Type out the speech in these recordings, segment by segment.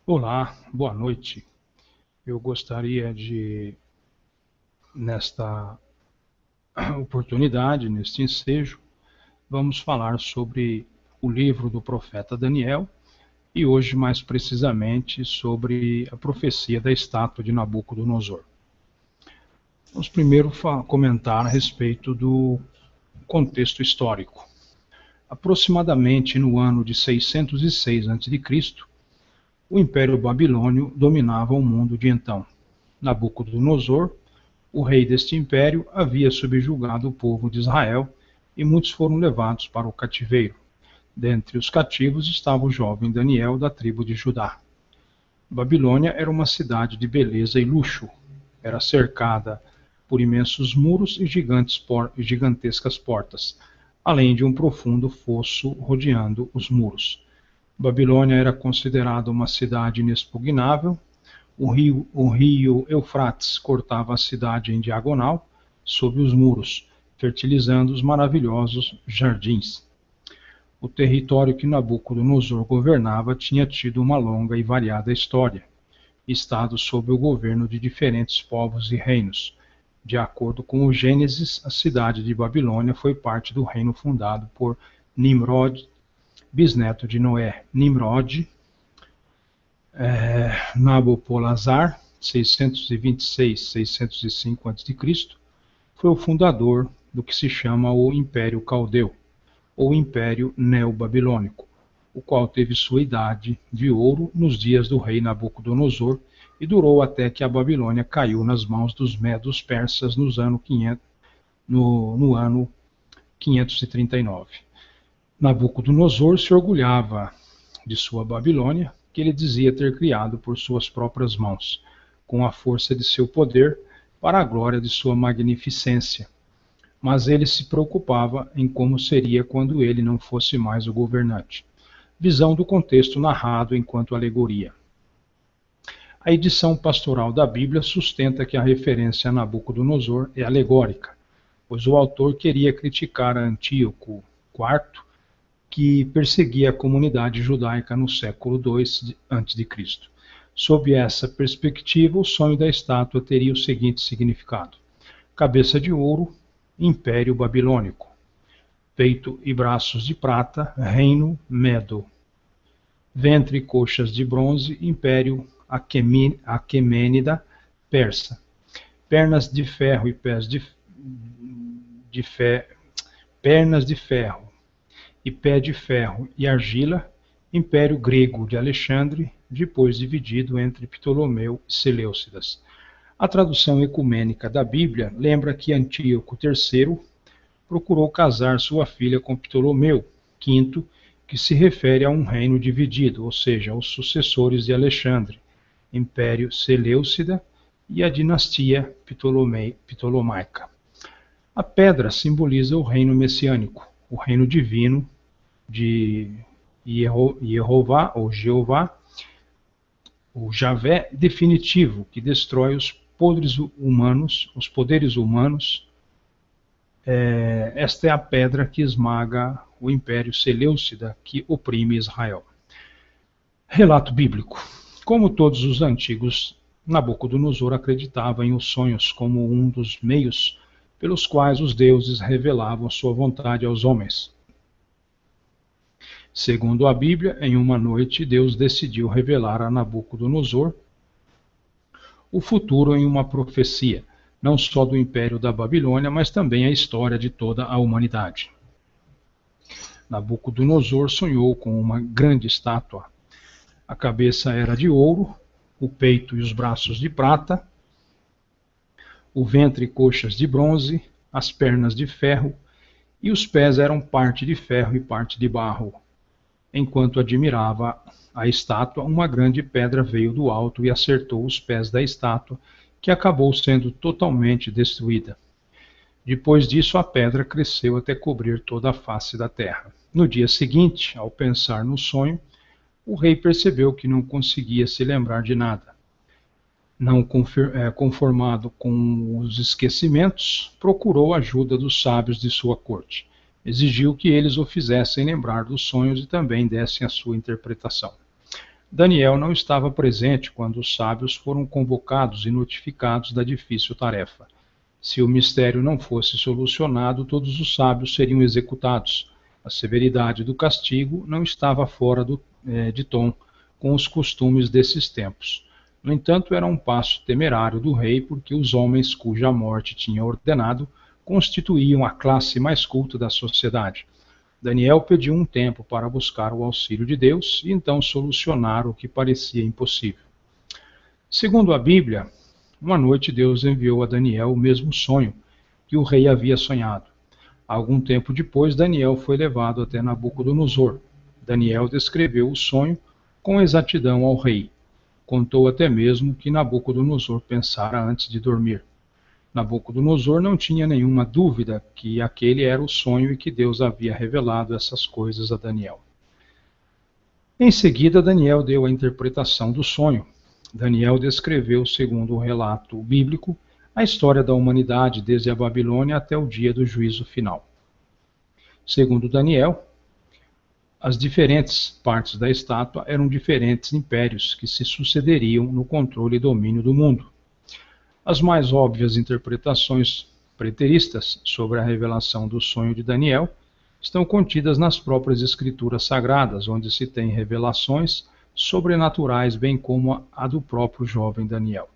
Olá, boa noite. Eu gostaria de, nesta oportunidade, neste ensejo, vamos falar sobre o livro do profeta Daniel e hoje, mais precisamente, sobre a profecia da estátua de Nabucodonosor. Vamos primeiro comentar a respeito do contexto histórico. Aproximadamente no ano de 606 a.C., o Império Babilônio dominava o mundo de então. Nabucodonosor, o rei deste império, havia subjugado o povo de Israel e muitos foram levados para o cativeiro. Dentre os cativos estava o jovem Daniel, da tribo de Judá. Babilônia era uma cidade de beleza e luxo. Era cercada por imensos muros e gigantescas portas, além de um profundo fosso rodeando os muros. Babilônia era considerada uma cidade inexpugnável. O rio Eufrates cortava a cidade em diagonal, sob os muros, fertilizando os maravilhosos jardins. O território que Nabucodonosor governava tinha tido uma longa e variada história, estado sob o governo de diferentes povos e reinos. De acordo com o Gênesis, a cidade de Babilônia foi parte do reino fundado por Nimrod, bisneto de Noé. Nimrod, Nabopolassar, 626-605 a.C., foi o fundador do que se chama o Império Caldeu, ou Império Neobabilônico, o qual teve sua idade de ouro nos dias do rei Nabucodonosor e durou até que a Babilônia caiu nas mãos dos medos persas no ano 539. Nabucodonosor se orgulhava de sua Babilônia, que ele dizia ter criado por suas próprias mãos, com a força de seu poder, para a glória de sua magnificência. Mas ele se preocupava em como seria quando ele não fosse mais o governante. Visão do contexto narrado enquanto alegoria. A edição pastoral da Bíblia sustenta que a referência a Nabucodonosor é alegórica, pois o autor queria criticar a Antíoco IV, que perseguia a comunidade judaica no século II a.C. Sob essa perspectiva, o sonho da estátua teria o seguinte significado: cabeça de ouro, Império Babilônico; peito e braços de prata, Reino Medo; ventre e coxas de bronze, Império Aquemênida, Persa; pernas de ferro e pernas de ferro e pé de ferro e argila, Império Grego de Alexandre, depois dividido entre Ptolomeu e Seleucidas. A tradução ecumênica da Bíblia lembra que Antíoco III procurou casar sua filha com Ptolomeu V, que se refere a um reino dividido, ou seja, aos sucessores de Alexandre, Império Seleucida e a dinastia ptolomaica. A pedra simboliza o reino messiânico, o reino divino de Jeová, ou Jeová, o Javé definitivo, que destrói os poderes humanos. Esta é a pedra que esmaga o Império Seleucida, que oprime Israel. Relato bíblico. Como todos os antigos, Nabucodonosor acreditava em os sonhos como um dos meios pelos quais os deuses revelavam sua vontade aos homens. Segundo a Bíblia, em uma noite, Deus decidiu revelar a Nabucodonosor o futuro em uma profecia, não só do Império da Babilônia, mas também a história de toda a humanidade. Nabucodonosor sonhou com uma grande estátua. A cabeça era de ouro, o peito e os braços de prata, o ventre e coxas de bronze, as pernas de ferro, e os pés eram parte de ferro e parte de barro. Enquanto admirava a estátua, uma grande pedra veio do alto e acertou os pés da estátua, que acabou sendo totalmente destruída. Depois disso, a pedra cresceu até cobrir toda a face da terra. No dia seguinte, ao pensar no sonho, o rei percebeu que não conseguia se lembrar de nada. Não conformado com os esquecimentos, procurou a ajuda dos sábios de sua corte. Exigiu que eles o fizessem lembrar dos sonhos e também dessem a sua interpretação. Daniel não estava presente quando os sábios foram convocados e notificados da difícil tarefa. Se o mistério não fosse solucionado, todos os sábios seriam executados. A severidade do castigo não estava fora de tom com os costumes desses tempos. No entanto, era um passo temerário do rei, porque os homens cuja morte tinha ordenado constituíam a classe mais culta da sociedade. Daniel pediu um tempo para buscar o auxílio de Deus e então solucionar o que parecia impossível. Segundo a Bíblia, uma noite Deus enviou a Daniel o mesmo sonho que o rei havia sonhado. Algum tempo depois, Daniel foi levado até Nabucodonosor. Daniel descreveu o sonho com exatidão ao rei. Contou até mesmo que Nabucodonosor pensara antes de dormir. Nabucodonosor não tinha nenhuma dúvida que aquele era o sonho e que Deus havia revelado essas coisas a Daniel. Em seguida, Daniel deu a interpretação do sonho. Daniel descreveu, segundo o relato bíblico, a história da humanidade desde a Babilônia até o dia do juízo final. Segundo Daniel, as diferentes partes da estátua eram diferentes impérios que se sucederiam no controle e domínio do mundo. As mais óbvias interpretações preteristas sobre a revelação do sonho de Daniel estão contidas nas próprias escrituras sagradas, onde se tem revelações sobrenaturais, bem como a do próprio jovem Daniel.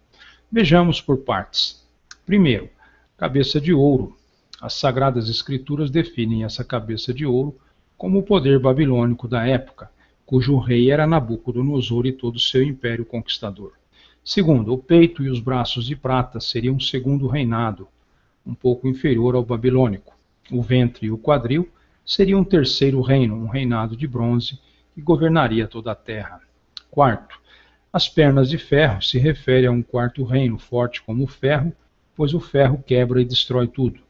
Vejamos por partes. Primeiro, cabeça de ouro. As sagradas escrituras definem essa cabeça de ouro como o poder babilônico da época, cujo rei era Nabucodonosor e todo o seu império conquistador. Segundo, o peito e os braços de prata seriam um segundo reinado, um pouco inferior ao babilônico. O ventre e o quadril seriam um terceiro reino, um reinado de bronze, que governaria toda a terra. Quarto, as pernas de ferro se refere a um quarto reino, forte como o ferro, pois o ferro quebra e destrói tudo.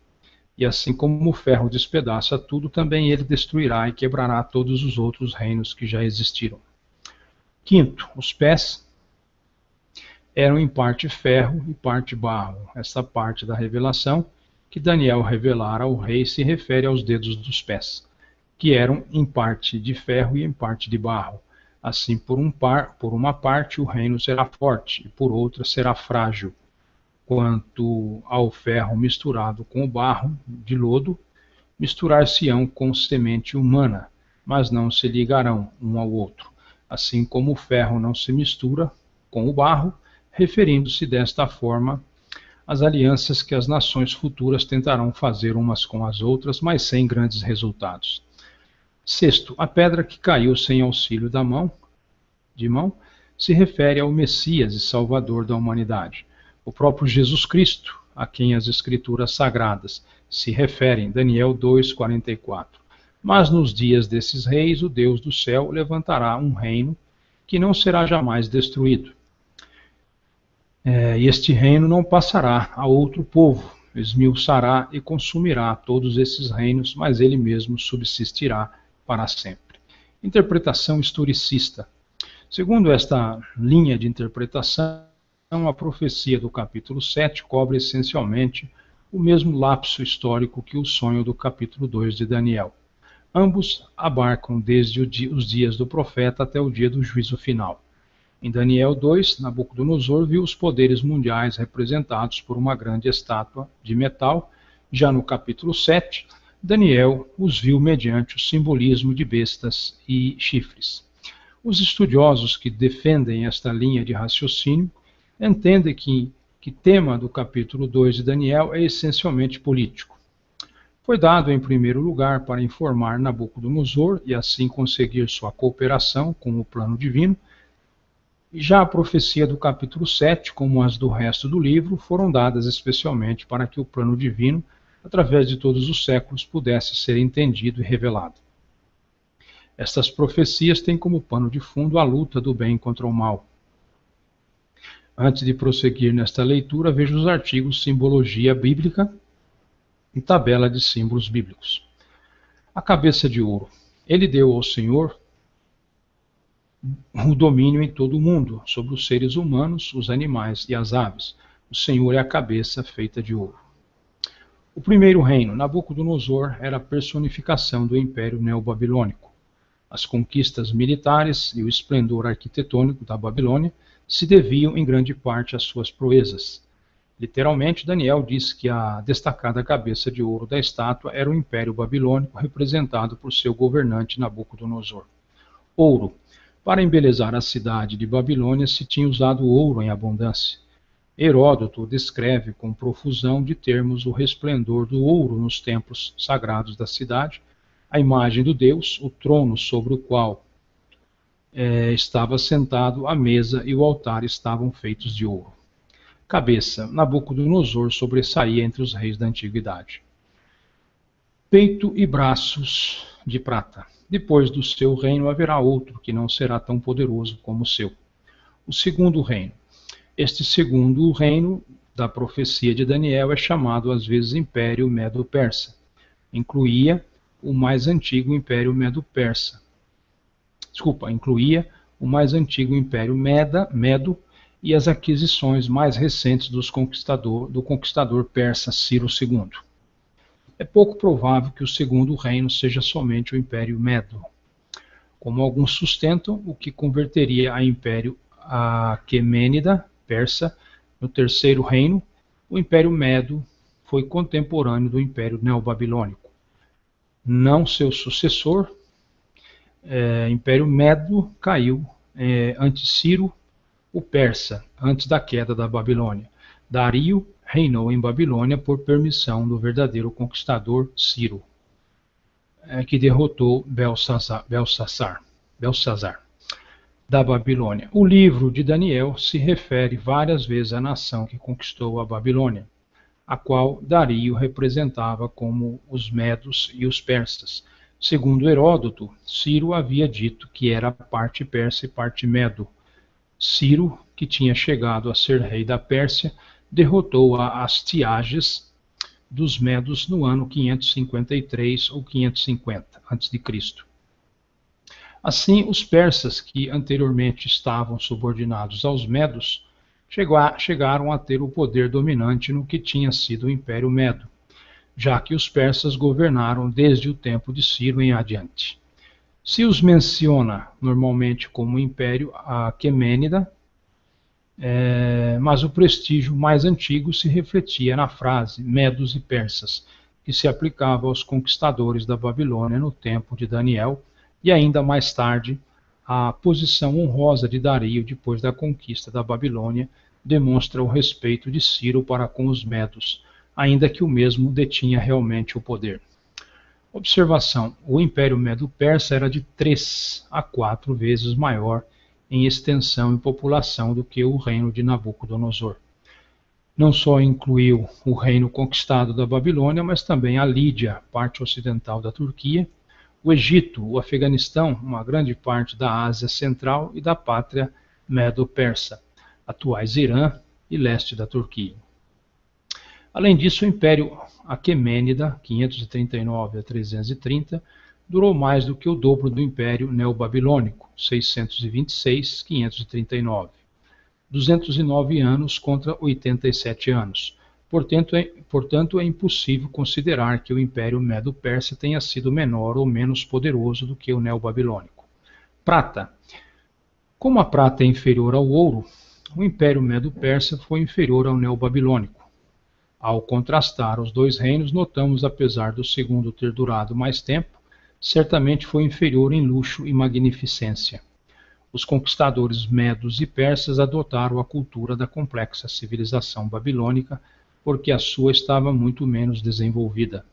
E assim como o ferro despedaça tudo, também ele destruirá e quebrará todos os outros reinos que já existiram. Quinto, os pés eram em parte ferro e parte barro. Essa parte da revelação que Daniel revelara ao rei se refere aos dedos dos pés, que eram em parte de ferro e em parte de barro. Assim, por uma parte o reino será forte, e por outra será frágil. Quanto ao ferro misturado com o barro de lodo, misturar-se-ão com semente humana, mas não se ligarão um ao outro, assim como o ferro não se mistura com o barro, referindo-se desta forma às alianças que as nações futuras tentarão fazer umas com as outras, mas sem grandes resultados. Sexto, a pedra que caiu sem auxílio de mão, se refere ao Messias e Salvador da humanidade, o próprio Jesus Cristo, a quem as Escrituras Sagradas se referem, Daniel 2,44. Mas nos dias desses reis, o Deus do céu levantará um reino que não será jamais destruído. E este reino não passará a outro povo, esmiuçará e consumirá todos esses reinos, mas ele mesmo subsistirá para sempre. Interpretação historicista. Segundo esta linha de interpretação, a profecia do capítulo 7 cobre essencialmente o mesmo lapso histórico que o sonho do capítulo 2 de Daniel. Ambos abarcam desde os dias do profeta até o dia do juízo final. Em Daniel 2, Nabucodonosor viu os poderes mundiais representados por uma grande estátua de metal. Já no capítulo 7, Daniel os viu mediante o simbolismo de bestas e chifres. Os estudiosos que defendem esta linha de raciocínio entendem que tema do capítulo 2 de Daniel é essencialmente político. Foi dado em primeiro lugar para informar Nabucodonosor e assim conseguir sua cooperação com o plano divino. E já a profecia do capítulo 7, como as do resto do livro, foram dadas especialmente para que o plano divino, através de todos os séculos, pudesse ser entendido e revelado. Estas profecias têm como pano de fundo a luta do bem contra o mal. Antes de prosseguir nesta leitura, veja os artigos Simbologia Bíblica e Tabela de Símbolos Bíblicos. A cabeça de ouro. Ele deu ao Senhor o domínio em todo o mundo, sobre os seres humanos, os animais e as aves. O Senhor é a cabeça feita de ouro. O primeiro reino, Nabucodonosor, era a personificação do Império Neobabilônico. As conquistas militares e o esplendor arquitetônico da Babilônia se deviam em grande parte às suas proezas. Literalmente, Daniel diz que a destacada cabeça de ouro da estátua era o Império Babilônico, representado por seu governante Nabucodonosor. Ouro. Para embelezar a cidade de Babilônia se tinha usado ouro em abundância. Heródoto descreve com profusão de termos o resplendor do ouro nos templos sagrados da cidade, a imagem do Deus, o trono sobre o qual estava sentado, a mesa e o altar estavam feitos de ouro. Cabeça. Nabucodonosor sobressaía entre os reis da antiguidade. Peito e braços de prata. Depois do seu reino haverá outro que não será tão poderoso como o seu. O segundo reino. Este segundo reino da profecia de Daniel é chamado às vezes Império Medo-Persa. Incluía o mais antigo Império Medo-Persa. Incluía o mais antigo Império Medo e as aquisições mais recentes do conquistador persa Ciro II. É pouco provável que o segundo reino seja somente o Império Medo, como alguns sustentam, o que converteria a Império Aquemênida persa no terceiro reino. O Império Medo foi contemporâneo do Império Neobabilônico. Não seu sucessor, Império Medo caiu ante Ciro o persa, antes da queda da Babilônia. Dario reinou em Babilônia por permissão do verdadeiro conquistador Ciro, que derrotou Belsazar da Babilônia. O livro de Daniel se refere várias vezes à nação que conquistou a Babilônia, a qual Dario representava como os medos e os persas. Segundo Heródoto, Ciro havia dito que era parte persa e parte medo. Ciro, que tinha chegado a ser rei da Pérsia, derrotou a Astiages dos Medos no ano 553 ou 550 a.C. Assim, os persas, que anteriormente estavam subordinados aos Medos, chegaram a ter o poder dominante no que tinha sido o Império Medo, já que os persas governaram desde o tempo de Ciro em adiante. Se os menciona normalmente como Império Aquemênida, mas o prestígio mais antigo se refletia na frase Medos e Persas, que se aplicava aos conquistadores da Babilônia no tempo de Daniel, e ainda mais tarde, a posição honrosa de Dario depois da conquista da Babilônia demonstra o respeito de Ciro para com os Medos, ainda que o mesmo detinha realmente o poder. Observação: o Império Medo-Persa era de 3 a 4 vezes maior em extensão e população do que o reino de Nabucodonosor. Não só incluiu o reino conquistado da Babilônia, mas também a Lídia, parte ocidental da Turquia, o Egito, o Afeganistão, uma grande parte da Ásia Central e da pátria Medo-Persa, atuais Irã e leste da Turquia. Além disso, o Império Aquemênida, 539 a 330, durou mais do que o dobro do Império Neobabilônico, 626-539, 209 anos contra 87 anos. Portanto, é impossível considerar que o Império Medo-Persa tenha sido menor ou menos poderoso do que o Neobabilônico. Prata. Como a prata é inferior ao ouro, o Império Medo-Persa foi inferior ao Neobabilônico. Ao contrastar os dois reinos, notamos, apesar do segundo ter durado mais tempo, certamente foi inferior em luxo e magnificência. Os conquistadores medos e persas adotaram a cultura da complexa civilização babilônica, porque a sua estava muito menos desenvolvida.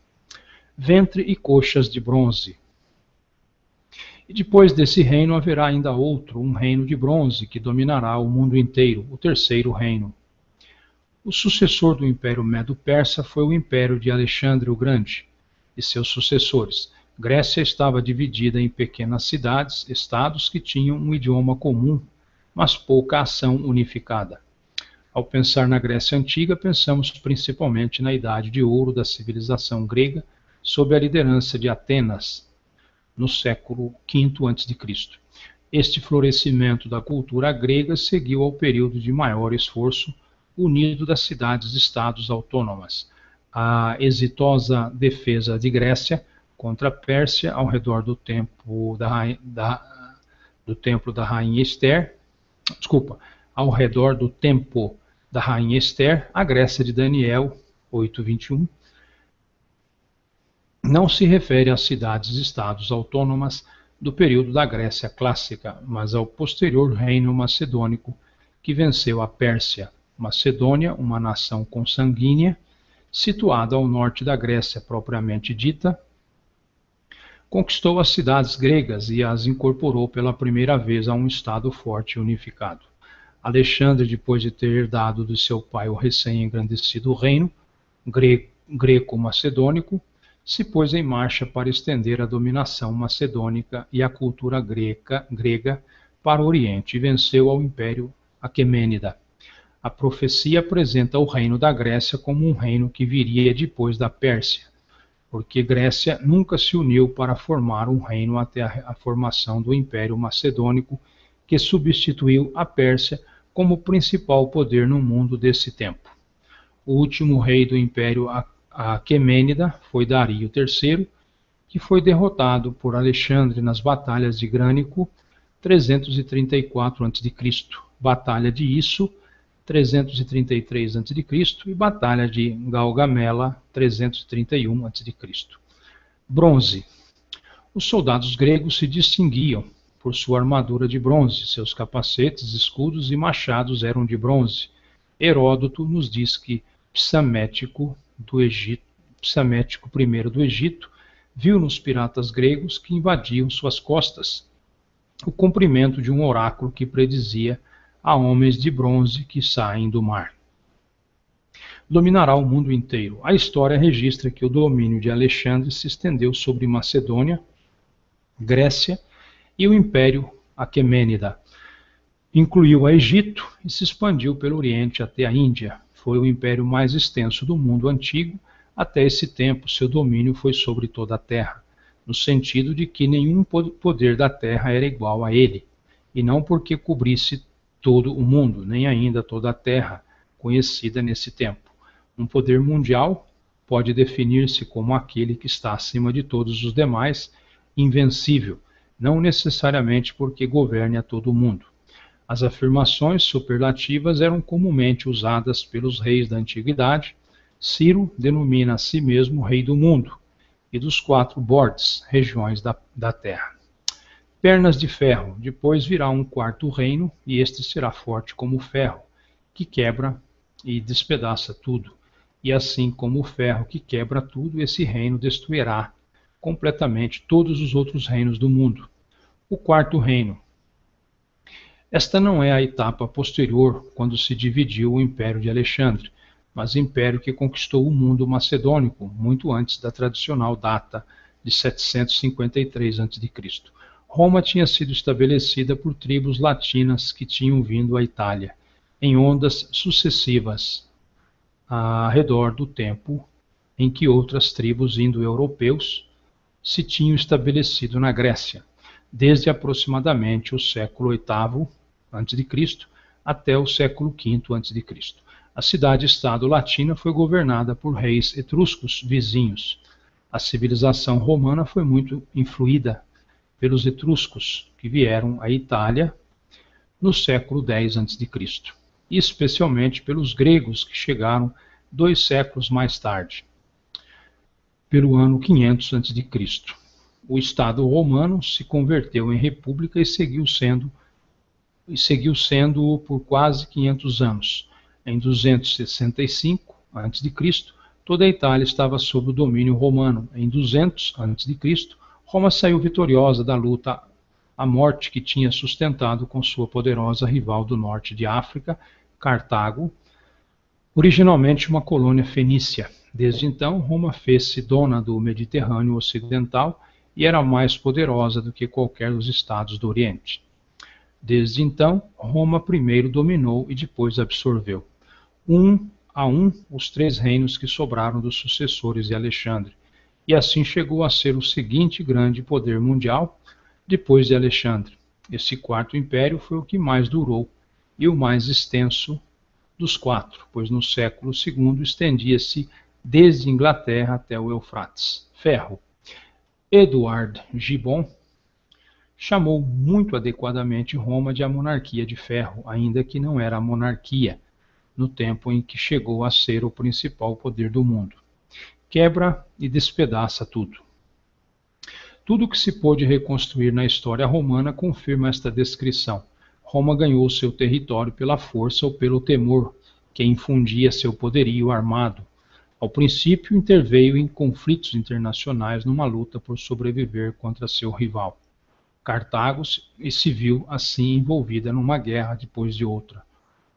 Ventre e coxas de bronze. E depois desse reino haverá ainda outro, um reino de bronze, que dominará o mundo inteiro, o terceiro reino. O sucessor do Império Medo-Persa foi o Império de Alexandre o Grande e seus sucessores. Grécia estava dividida em pequenas cidades, estados que tinham um idioma comum, mas pouca ação unificada. Ao pensar na Grécia Antiga, pensamos principalmente na Idade de Ouro da civilização grega, sob a liderança de Atenas, no século V a.C. Este florescimento da cultura grega seguiu ao período de maior esforço unido das cidades-estados autônomas. A exitosa defesa de Grécia contra a Pérsia ao redor do templo da rainha Esther, ao redor do tempo da rainha Esther, a Grécia de Daniel 8:21, não se refere às cidades-estados autônomas do período da Grécia clássica, mas ao posterior reino macedônico que venceu a Pérsia. Macedônia, uma nação consanguínea, situada ao norte da Grécia propriamente dita, conquistou as cidades gregas e as incorporou pela primeira vez a um estado forte e unificado. Alexandre, depois de ter herdado de seu pai o recém-engrandecido reino greco-macedônico, se pôs em marcha para estender a dominação macedônica e a cultura grega para o Oriente e venceu ao Império Aquemênida. A profecia apresenta o reino da Grécia como um reino que viria depois da Pérsia, porque Grécia nunca se uniu para formar um reino até a formação do Império Macedônico, que substituiu a Pérsia como principal poder no mundo desse tempo. O último rei do Império Aquemênida foi Dario III, que foi derrotado por Alexandre nas batalhas de Grânico, 334 a.C., Batalha de Isso, 333 a.C., e Batalha de Gaugamela, 331 a.C. Bronze. Os soldados gregos se distinguiam por sua armadura de bronze, seus capacetes, escudos e machados eram de bronze. Heródoto nos diz que Psamético I do Egito viu nos piratas gregos que invadiam suas costas o cumprimento de um oráculo que predizia a homens de bronze que saem do mar. Dominará o mundo inteiro. A história registra que o domínio de Alexandre se estendeu sobre Macedônia, Grécia e o Império Aquemênida. Incluiu o Egito e se expandiu pelo Oriente até a Índia. Foi o império mais extenso do mundo antigo. Até esse tempo, seu domínio foi sobre toda a terra, no sentido de que nenhum poder da terra era igual a ele, e não porque cobrisse todo o mundo, nem ainda toda a terra conhecida nesse tempo. Um poder mundial pode definir-se como aquele que está acima de todos os demais, invencível, não necessariamente porque governe a todo o mundo. As afirmações superlativas eram comumente usadas pelos reis da antiguidade. Ciro denomina a si mesmo rei do mundo e dos 4 bordes, regiões da terra. Pernas de ferro, depois virá um quarto reino, e este será forte como o ferro, que quebra e despedaça tudo. E assim como o ferro que quebra tudo, esse reino destruirá completamente todos os outros reinos do mundo. O quarto reino. Esta não é a etapa posterior, quando se dividiu o Império de Alexandre, mas império que conquistou o mundo macedônico, muito antes da tradicional data de 753 a.C. Roma tinha sido estabelecida por tribos latinas que tinham vindo à Itália, em ondas sucessivas, ao redor do tempo em que outras tribos indo-europeus se tinham estabelecido na Grécia, desde aproximadamente o século VIII a.C. até o século V a.C. A cidade-estado latina foi governada por reis etruscos vizinhos. A civilização romana foi muito influída pelos etruscos, que vieram à Itália no século X a.C., e especialmente pelos gregos, que chegaram 2 séculos mais tarde, pelo ano 500 a.C. O Estado romano se converteu em república e seguiu sendo por quase 500 anos. Em 265 a.C., toda a Itália estava sob o domínio romano. Em 200 a.C., Roma saiu vitoriosa da luta à morte que tinha sustentado com sua poderosa rival do norte de África, Cartago, originalmente uma colônia fenícia. Desde então, Roma fez-se dona do Mediterrâneo Ocidental e era mais poderosa do que qualquer dos estados do Oriente. Desde então, Roma primeiro dominou e depois absorveu, um a um, os 3 reinos que sobraram dos sucessores de Alexandre, e assim chegou a ser o seguinte grande poder mundial depois de Alexandre. Esse quarto império foi o que mais durou e o mais extenso dos 4, pois no século II estendia-se desde Inglaterra até o Eufrates. Ferro. Edward Gibbon chamou muito adequadamente Roma de a monarquia de ferro, ainda que não era a monarquia no tempo em que chegou a ser o principal poder do mundo. Quebra e despedaça tudo. Tudo o que se pôde reconstruir na história romana confirma esta descrição. Roma ganhou seu território pela força ou pelo temor, que infundia seu poderio armado. Ao princípio, interveio em conflitos internacionais numa luta por sobreviver contra seu rival. Cartago se viu assim envolvida numa guerra depois de outra,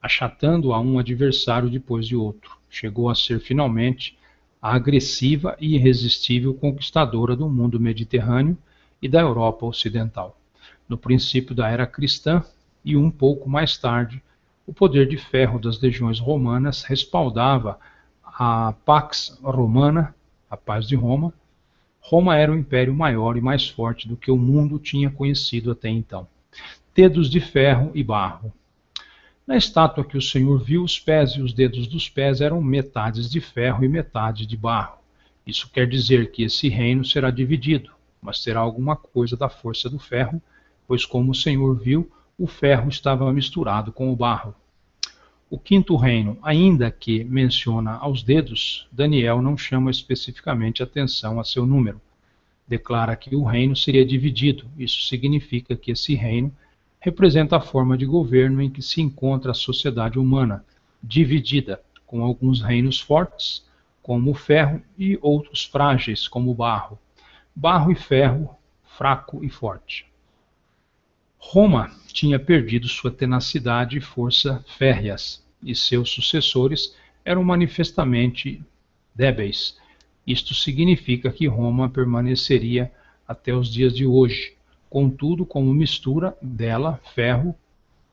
achatando a um adversário depois de outro. Chegou a ser finalmente a agressiva e irresistível conquistadora do mundo mediterrâneo e da Europa Ocidental. No princípio da era cristã e um pouco mais tarde, o poder de ferro das legiões romanas respaldava a Pax Romana, a paz de Roma. Roma era o império maior e mais forte do que o mundo tinha conhecido até então. Dedos de ferro e barro. Na estátua que o Senhor viu, os pés e os dedos dos pés eram metades de ferro e metade de barro. Isso quer dizer que esse reino será dividido, mas terá alguma coisa da força do ferro, pois como o Senhor viu, o ferro estava misturado com o barro. O quinto reino, ainda que menciona aos dedos, Daniel não chama especificamente atenção a seu número. Declara que o reino seria dividido. Isso significa que esse reino representa a forma de governo em que se encontra a sociedade humana, dividida, com alguns reinos fortes, como o ferro, e outros frágeis, como o barro. Barro e ferro, fraco e forte. Roma tinha perdido sua tenacidade e força férreas, e seus sucessores eram manifestamente débeis. Isto significa que Roma permaneceria até os dias de hoje. Contudo, como mistura dela, ferro,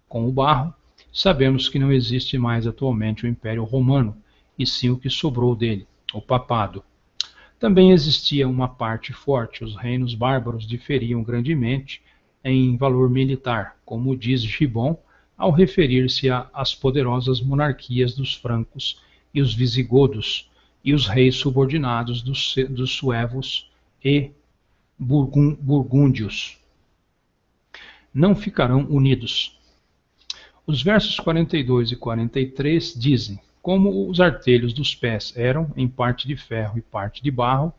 com o barro, sabemos que não existe mais atualmente o Império Romano, e sim o que sobrou dele, o Papado. Também existia uma parte forte, os reinos bárbaros diferiam grandemente em valor militar, como diz Gibbon ao referir-se às poderosas monarquias dos francos e os visigodos, e os reis subordinados dos suevos e burgúndios. Não ficarão unidos. Os versos 42 e 43 dizem: como os artelhos dos pés eram em parte de ferro e parte de barro,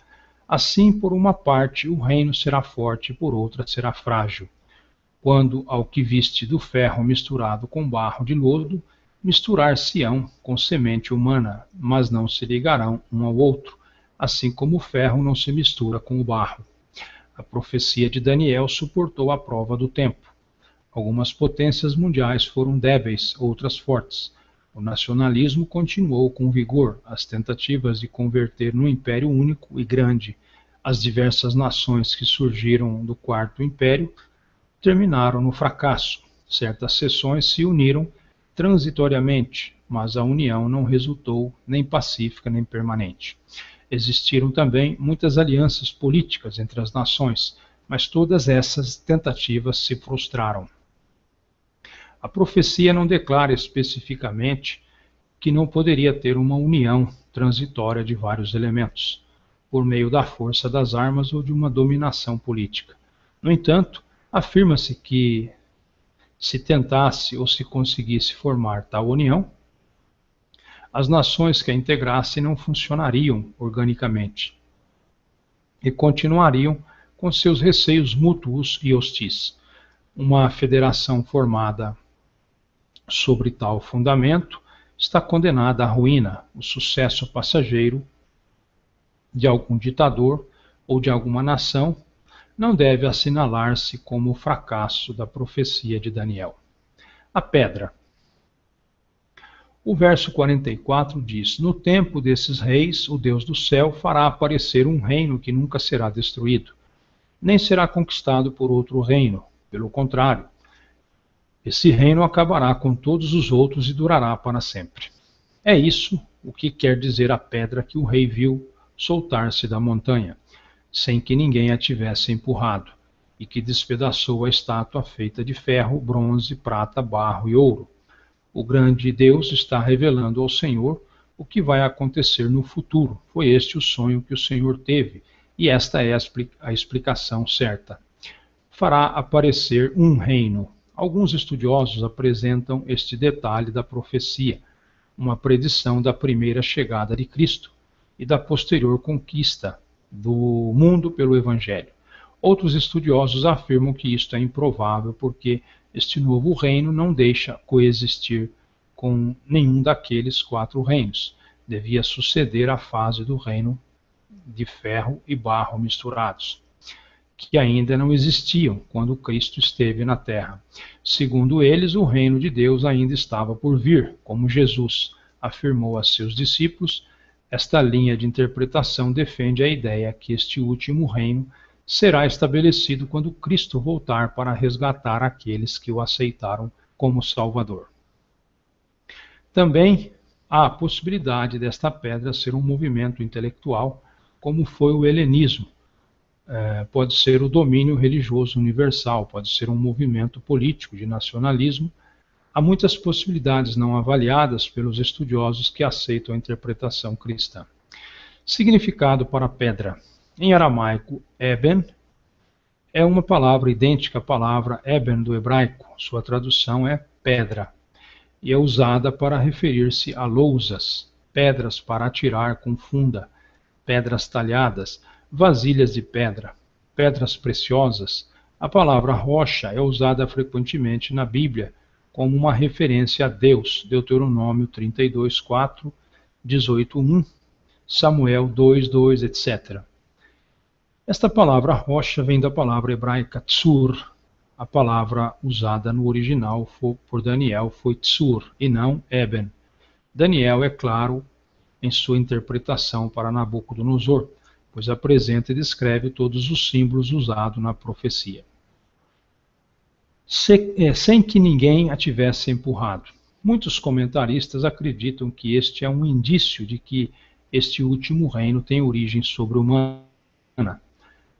assim por uma parte o reino será forte e por outra será frágil. Quando ao que viste do ferro misturado com barro de lodo, misturar-se-ão com semente humana, mas não se ligarão um ao outro, assim como o ferro não se mistura com o barro. A profecia de Daniel suportou a prova do tempo. Algumas potências mundiais foram débeis, outras fortes. O nacionalismo continuou com vigor. As tentativas de converter num império único e grande as diversas nações que surgiram do Quarto Império terminaram no fracasso. Certas seções se uniram transitoriamente, mas a união não resultou nem pacífica nem permanente. Existiram também muitas alianças políticas entre as nações, mas todas essas tentativas se frustraram. A profecia não declara especificamente que não poderia ter uma união transitória de vários elementos, por meio da força das armas ou de uma dominação política. No entanto, afirma-se que, se tentasse ou se conseguisse formar tal união, as nações que a integrassem não funcionariam organicamente e continuariam com seus receios mútuos e hostis. Uma federação formada sobre tal fundamento está condenada à ruína. O sucesso passageiro de algum ditador ou de alguma nação não deve assinalar-se como o fracasso da profecia de Daniel. A pedra. O verso 44 diz: no tempo desses reis, o Deus do céu fará aparecer um reino que nunca será destruído, nem será conquistado por outro reino. Pelo contrário, esse reino acabará com todos os outros e durará para sempre. É isso o que quer dizer a pedra que o rei viu soltar-se da montanha, sem que ninguém a tivesse empurrado, e que despedaçou a estátua feita de ferro, bronze, prata, barro e ouro. O grande Deus está revelando ao Senhor o que vai acontecer no futuro. Foi este o sonho que o Senhor teve, e esta é a explicação certa. Fará aparecer um reino. Alguns estudiosos apresentam este detalhe da profecia, uma predição da primeira chegada de Cristo e da posterior conquista do mundo pelo Evangelho. Outros estudiosos afirmam que isto é improvável porque este novo reino não deixa coexistir com nenhum daqueles 4 reinos. Devia suceder a fase do reino de ferro e barro misturados, que ainda não existiam quando Cristo esteve na terra. Segundo eles, o reino de Deus ainda estava por vir, como Jesus afirmou a seus discípulos. Esta linha de interpretação defende a ideia que este último reino será estabelecido quando Cristo voltar para resgatar aqueles que o aceitaram como Salvador. Também há a possibilidade desta pedra ser um movimento intelectual, como foi o helenismo. Pode ser o domínio religioso universal, pode ser um movimento político de nacionalismo. Há muitas possibilidades não avaliadas pelos estudiosos que aceitam a interpretação cristã. Significado para a pedra. Em aramaico, eben é uma palavra idêntica à palavra eben do hebraico. Sua tradução é pedra, e é usada para referir-se a lousas, pedras para atirar com funda, pedras talhadas, vasilhas de pedra, pedras preciosas. A palavra rocha é usada frequentemente na Bíblia como uma referência a Deus, Deuteronômio 32:4, 18:1, Samuel 2:2, etc. Esta palavra rocha vem da palavra hebraica tsur. A palavra usada no original por Daniel foi tsur e não eben. Daniel é claro em sua interpretação para Nabucodonosor, pois apresenta e descreve todos os símbolos usados na profecia, sem que ninguém a tivesse empurrado. Muitos comentaristas acreditam que este é um indício de que este último reino tem origem sobre-humana.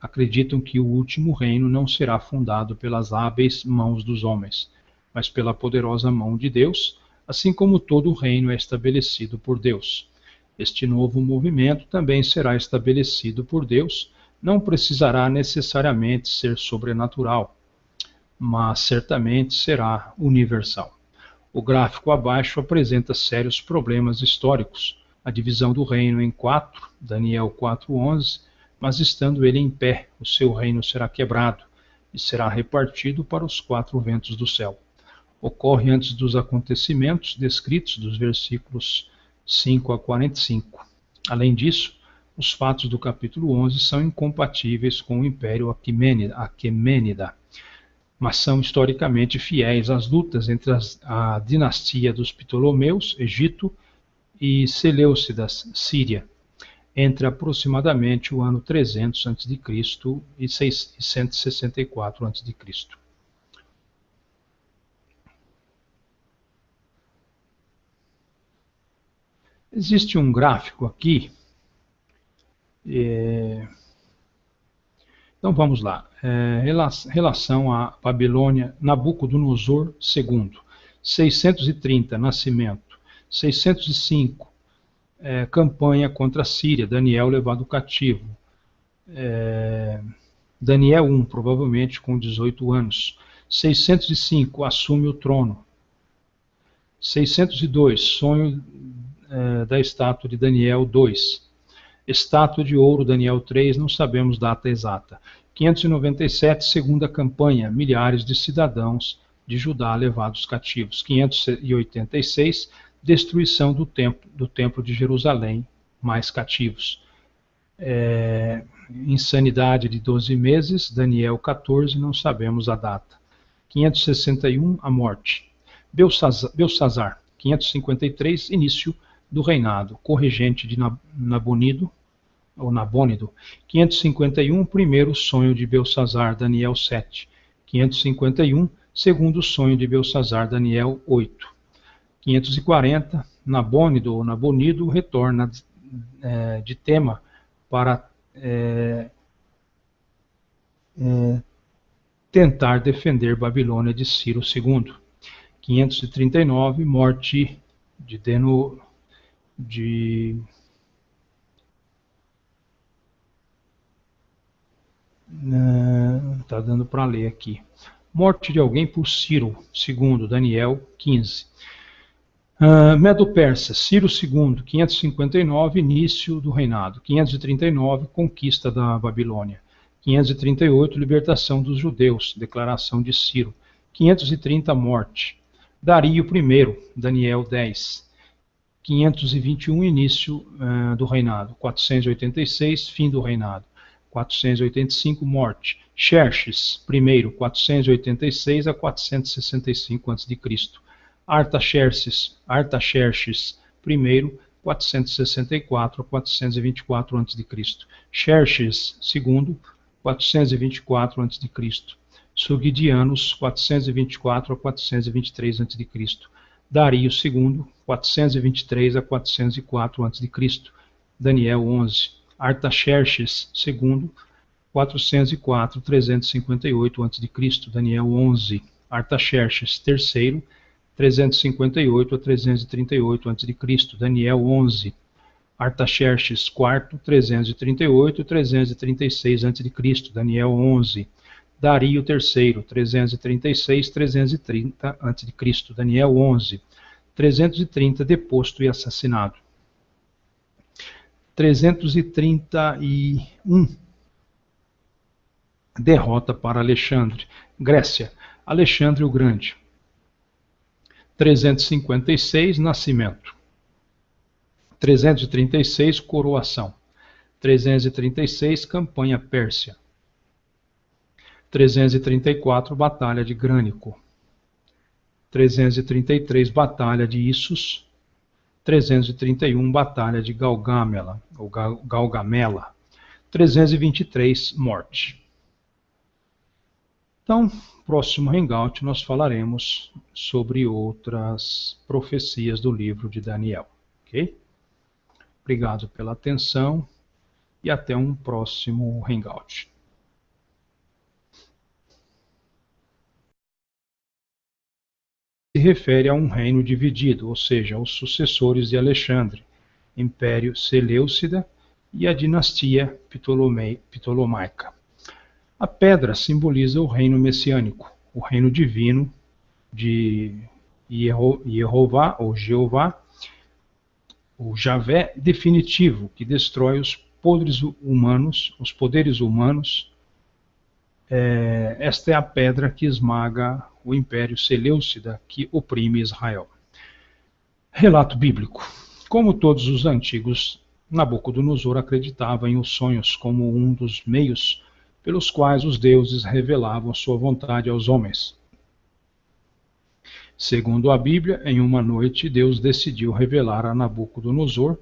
Acreditam que o último reino não será fundado pelas hábeis mãos dos homens, mas pela poderosa mão de Deus, assim como todo o reino é estabelecido por Deus. Este novo movimento também será estabelecido por Deus, não precisará necessariamente ser sobrenatural, mas certamente será universal. O gráfico abaixo apresenta sérios problemas históricos. A divisão do reino em 4, Daniel 4:11, mas estando ele em pé, o seu reino será quebrado e será repartido para os 4 ventos do céu. Ocorre antes dos acontecimentos descritos dos versículos 5 a 45. Além disso, os fatos do capítulo 11 são incompatíveis com o Império Aquemênida, mas são historicamente fiéis às lutas entre a dinastia dos Ptolomeus, Egito, e Seleucidas, Síria, entre aproximadamente o ano 300 a.C. e 164 a.C. Existe um gráfico aqui. Então vamos lá. Relação à Babilônia, Nabucodonosor II. 630, nascimento. 605, campanha contra a Síria, Daniel levado cativo. Daniel 1, provavelmente com 18 anos. 605, assume o trono. 602, sonho da estátua de Daniel 2. Estátua de ouro, Daniel 3, não sabemos data exata. 597, segunda campanha, milhares de cidadãos de Judá levados cativos. 586, destruição do templo de Jerusalém, mais cativos. Insanidade de 12 meses, Daniel 14, não sabemos a data. 561, a morte. Belsazar, 553, início do reinado, corregente de Nabônido, 551, primeiro sonho de Belsazar, Daniel 7. 551, segundo sonho de Belsazar, Daniel 8. 540, Nabônido retorna de Tema para tentar defender Babilônia de Ciro II. 539, morte de Está dando para ler aqui. Morte de alguém por Ciro II, Daniel 15. Medo-Persa, Ciro II, 559, início do reinado. 539, conquista da Babilônia. 538, libertação dos judeus, declaração de Ciro. 530, morte. Dario I, Daniel 10. 521, início do reinado. 486, fim do reinado. 485, morte. Xerxes I, 486 a 465 a.C. Artaxerxes I, 464 a 424 a.C. Xerxes II, 424 a.C. Sogdianos, 424 a 423 a.C. Dario II, 423 a 404 a.C. Daniel 11. Artaxerxes II, 404 a 358 a.C. Daniel 11. Artaxerxes III, 358 a 338 a.C. Daniel 11. Artaxerxes IV, 338 a 336 a.C. Daniel 11. Dario III, 336 a 330 a.C. Daniel 11. 330, deposto e assassinado. 331, derrota para Alexandre. Grécia, Alexandre o Grande. 356, nascimento. 336, coroação. 336, campanha pérsia. 334, batalha de Grânico. 333, batalha de Issus. 331, batalha de Galgamela, ou Galgamela. 323, morte. Então, próximo hangout nós falaremos sobre outras profecias do livro de Daniel. Ok? Obrigado pela atenção e até um próximo hangout. Se refere a um reino dividido, ou seja, aos sucessores de Alexandre, Império Seleucida e a dinastia Ptolomaica. A pedra simboliza o reino messiânico, o reino divino de Jeová, ou Jeová, o Javé definitivo, que destrói os poderes humanos. Esta é a pedra que esmaga o Império Seleucida, que oprime Israel. Relato bíblico. Como todos os antigos, Nabucodonosor acreditava em os sonhos como um dos meios pelos quais os deuses revelavam sua vontade aos homens. Segundo a Bíblia, em uma noite Deus decidiu revelar a Nabucodonosor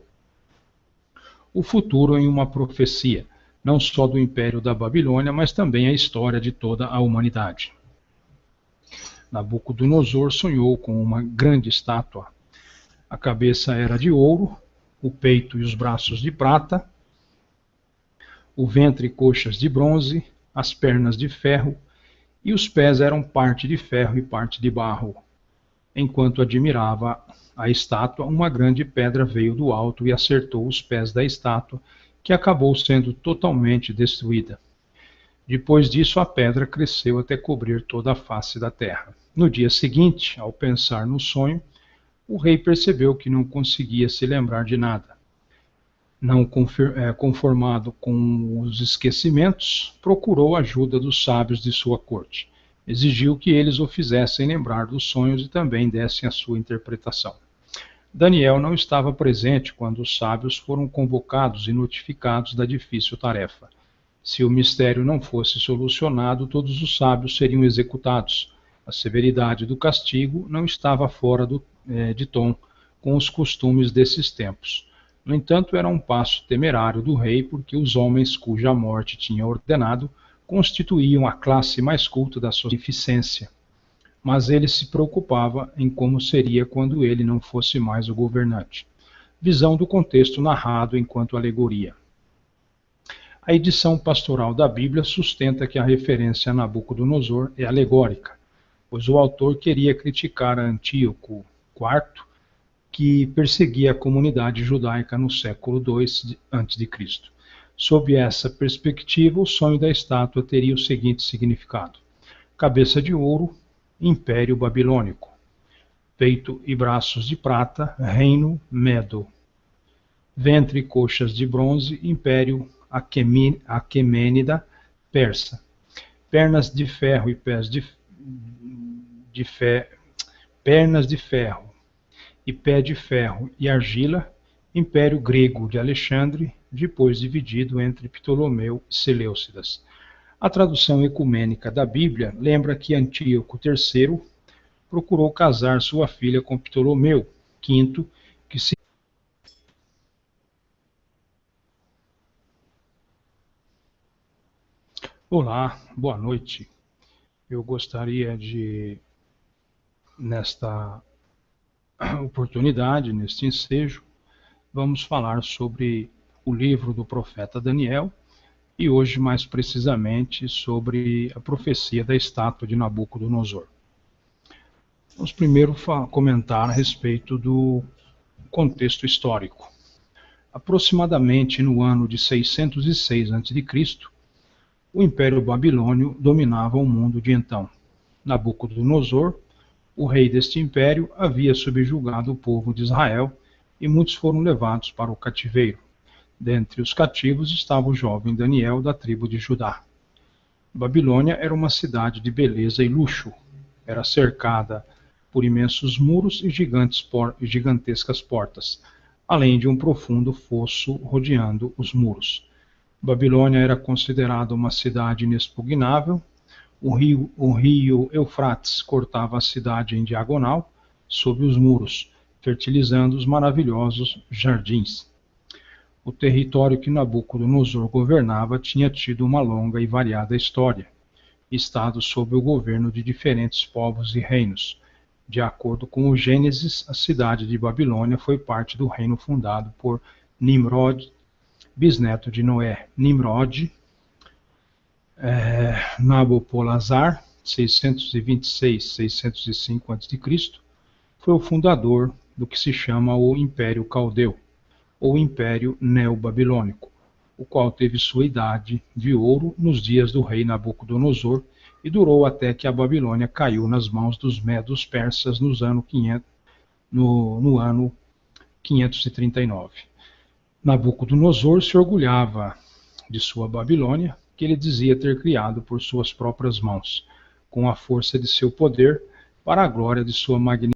o futuro em uma profecia, não só do Império da Babilônia, mas também a história de toda a humanidade. Nabucodonosor sonhou com uma grande estátua. A cabeça era de ouro, o peito e os braços de prata, o ventre e coxas de bronze, as pernas de ferro, e os pés eram parte de ferro e parte de barro. Enquanto admirava a estátua, uma grande pedra veio do alto e acertou os pés da estátua, que acabou sendo totalmente destruída. Depois disso, a pedra cresceu até cobrir toda a face da terra. No dia seguinte, ao pensar no sonho, o rei percebeu que não conseguia se lembrar de nada. Não conformado com os esquecimentos, procurou a ajuda dos sábios de sua corte. Exigiu que eles o fizessem lembrar dos sonhos e também dessem a sua interpretação. Daniel não estava presente quando os sábios foram convocados e notificados da difícil tarefa. Se o mistério não fosse solucionado, todos os sábios seriam executados. A severidade do castigo não estava fora de tom com os costumes desses tempos. No entanto, era um passo temerário do rei, porque os homens cuja morte tinha ordenado constituíam a classe mais culta da sua magnificência. Mas ele se preocupava em como seria quando ele não fosse mais o governante. Visão do contexto narrado enquanto alegoria. A edição pastoral da Bíblia sustenta que a referência a Nabucodonosor é alegórica, pois o autor queria criticar a Antíoco IV, que perseguia a comunidade judaica no século II a.C. Sob essa perspectiva, o sonho da estátua teria o seguinte significado: cabeça de ouro, Império Babilônico; peito e braços de prata, Reino Medo; ventre e coxas de bronze, Império Aquemênida Persa; pernas de ferro e pernas de ferro e pé de ferro e argila, Império Grego de Alexandre, depois dividido entre Ptolomeu e Seleucidas. A tradução ecumênica da Bíblia lembra que Antíoco III procurou casar sua filha com Ptolomeu V, que se... Olá, boa noite. Eu gostaria de, nesta oportunidade, neste ensejo, vamos falar sobre o livro do profeta Daniel e hoje, mais precisamente, sobre a profecia da estátua de Nabucodonosor. Vamos primeiro comentar a respeito do contexto histórico. Aproximadamente no ano de 606 a.C., o Império Babilônio dominava o mundo de então. Nabucodonosor, o rei deste império, havia subjugado o povo de Israel e muitos foram levados para o cativeiro. Dentre os cativos estava o jovem Daniel, da tribo de Judá. Babilônia era uma cidade de beleza e luxo. Era cercada por imensos muros e gigantescas portas, além de um profundo fosso rodeando os muros. Babilônia era considerada uma cidade inexpugnável. O rio Eufrates cortava a cidade em diagonal, sob os muros, fertilizando os maravilhosos jardins. O território que Nabucodonosor governava tinha tido uma longa e variada história, estado sob o governo de diferentes povos e reinos. De acordo com o Gênesis, a cidade de Babilônia foi parte do reino fundado por Nimrod, bisneto de Noé. Nimrod, Nabopolassar, 626-605 a.C., foi o fundador do que se chama o Império Caldeu, ou Império Neobabilônico, o qual teve sua idade de ouro nos dias do rei Nabucodonosor e durou até que a Babilônia caiu nas mãos dos medos persas no ano 539. Nabucodonosor se orgulhava de sua Babilônia, que ele dizia ter criado por suas próprias mãos, com a força de seu poder, para a glória de sua magnificência.